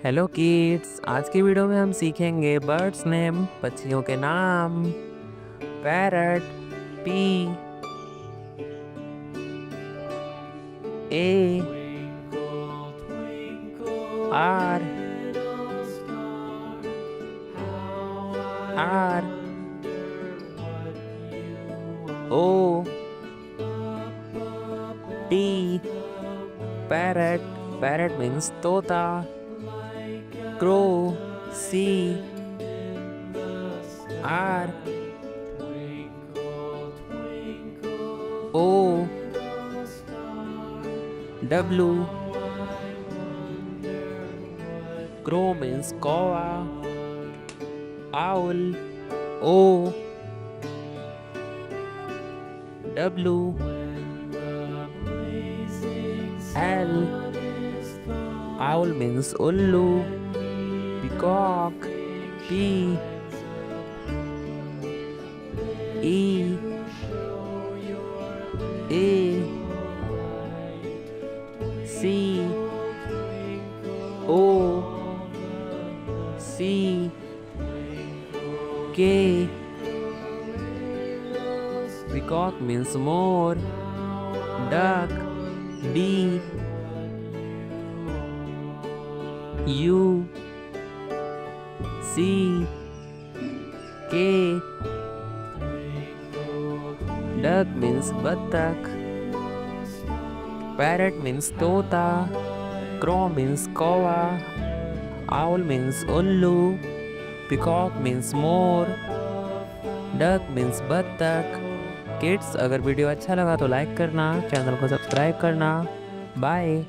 Hello kids, आज की video में हम सीखेंगे बर्ड्स नेम, पक्षियों के नाम। Parrot, P A R R O T. Parrot, parrot means तोता। Crow, C R O W. Crow means कौवा। Owl, O W L. Owl means ullu. Peacock, P E A C O C K. Peacock means more. Duck, D U C K. Duck means battak. Parrot means tota. Crow means kawa. Owl means ullu. Peacock means more. Duck means battak. Kids, अगर video अच्छा लगा तो like करना, channel को subscribe करना। Bye.